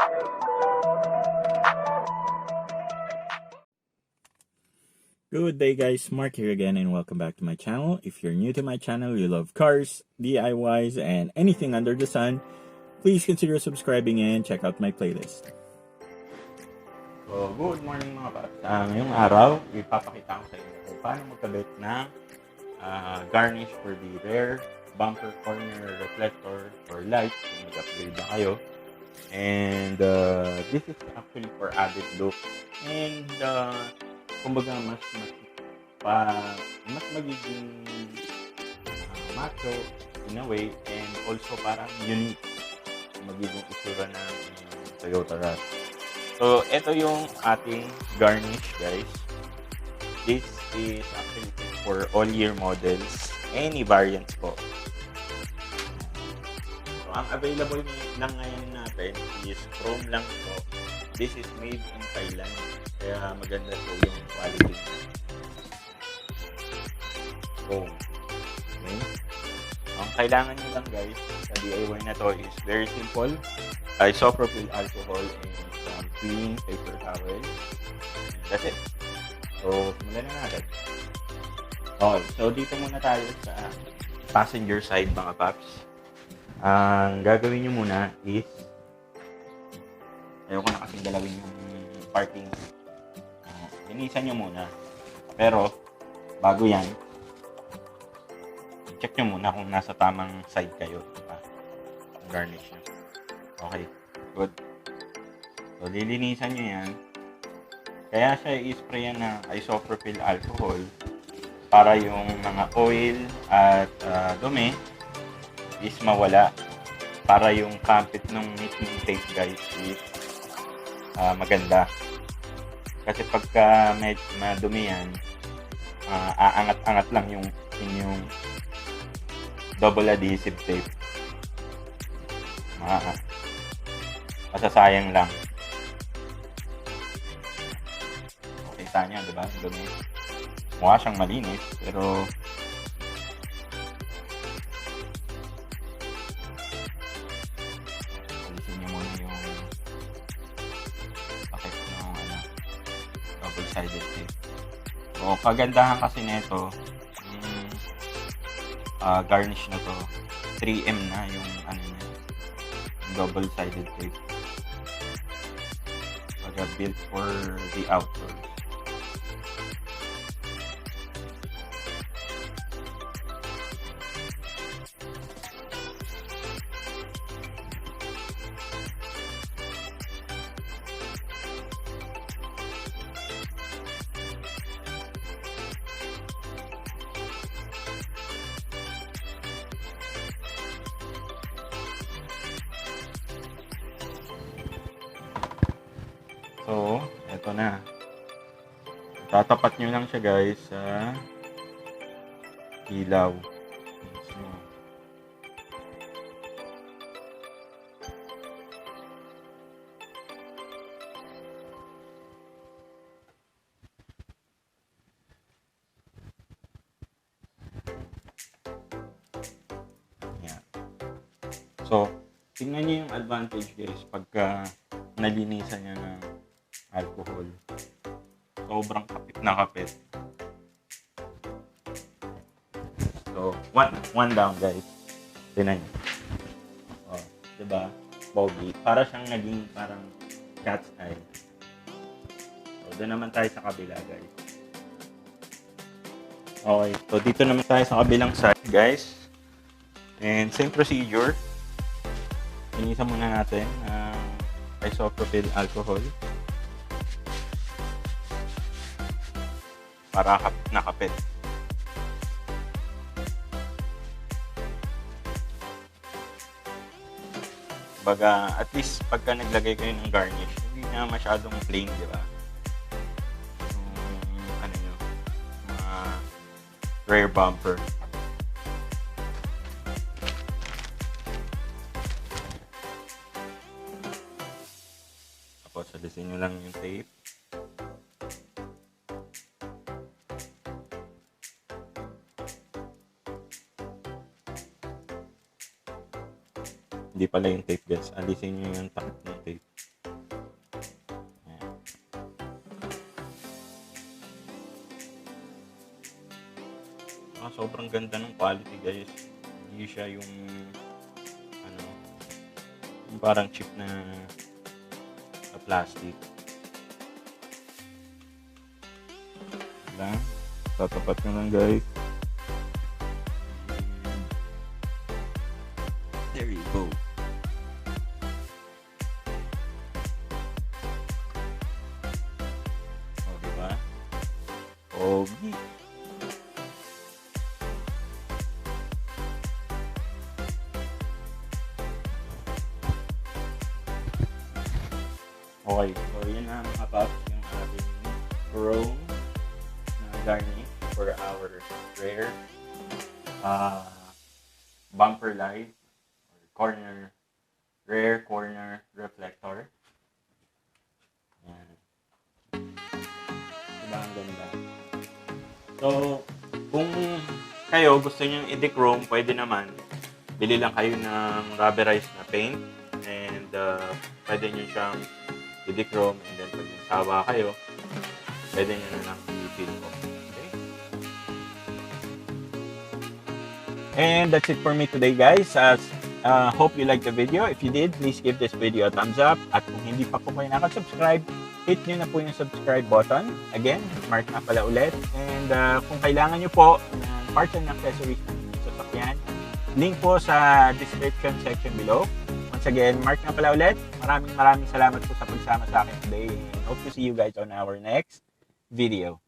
Good day guys, Mark here again and welcome back to my channel. If you're new to my channel, you love cars, DIYs, and anything under the sun, please consider subscribing and check out my playlist. So, good morning mga paps. Ngayong araw, ipapakita ko sa inyo kung paano magkabit ng garnish for the rear bumper corner reflector or lights kung mag-upgrade na kayo. And this is actually for added look and kumbaga mas magiging macho in a way, and also parang unique magiging itsura ng Toyota Rush. So ito yung ating garnish guys. This is actually for all year models, any variants po. So ang available lang ngayon natin is chrome lang po. This is made in Thailand, kaya maganda po yung quality. So, okay. Ang kailangan nyo lang guys sa DIY na to is very simple. Isopropyl alcohol and some clean paper towel. That's it. So, simulan na natin. Okay, so dito muna tayo sa passenger side mga paps. Ang gagawin nyo muna is ayoko na kasing galawin yung parking. Linisan nyo muna. Pero, bago yan, check nyo muna kung nasa tamang side kayo. Ang garnish nyo. Okay, good. So, lilinisan nyo yan. Kaya siya i-sprayan ng isopropyl alcohol para yung mga oil at dumi is mawala. Para yung kampit ng mismong tape guys is maganda. Kasi pagka madumi yan, aangat-angat lang yung inyong double adhesive tape. Masasayang lang. Okay, tanya, diba? Dumi. Mukha siyang malinis, pero alisin niyo muna yung pakit ng double-sided tape. So, kagandahan kasi nito, garnish na to, 3M na yung niya, double-sided tape. Built for the outdoors. So, eto na. Tatapat nyo lang siya guys sa ilaw. So, yan. So, tingnan nyo yung advantage guys pagka nalinisan nyo ng alcohol. Sobrang kapit na kapit. So, one down guys. Tingnan nyo. Oh, diba? POGI. Para siyang naging parang cat's eye. So, doon naman tayo sa kabila guys. Okay. So, dito naman tayo sa kabilang side guys. And same procedure. Linisan muna natin isopropyl alcohol para nakapit. Baga, at least pagka naglagay kayo ng garnish, hindi na masyadong plain, di ba? Rear bumper. Tapos, alisin nyo lang yung tape. Hindi pala yung tape guys. Alisin nyo yung takip ng tape. sobrang ganda ng quality guys. Hindi siya yung ano, yung parang cheap na plastic. Diba? Tatapat nyo lang guys. There you go. O, diba? POGI. Okay, so yun na mga paps, yung ating chrome na garnish for our rare bumper light or rare corner reflector. Yan. Diba ang ganda? So, kung kayo gusto nyo i-dechrome, pwede naman. Bili lang kayo ng rubberized na paint and pwede nyo siyang i-dechrome and then pag nagsawa kayo, pwede nyo na lang i-fill ko. Okay? And that's it for me today guys. Hope you liked the video. If you did, please give this video a thumbs up. At kung hindi pa po kayo nakasubscribe, hit nyo na po yung subscribe button. Again, Mark na pala ulit. And kung kailangan nyo po ng parts and accessories ng inyong sasakyan, link po sa description section below. Once again, Mark na pala ulit. Maraming salamat po sa pagsama sa akin today. And hope to see you guys on our next video.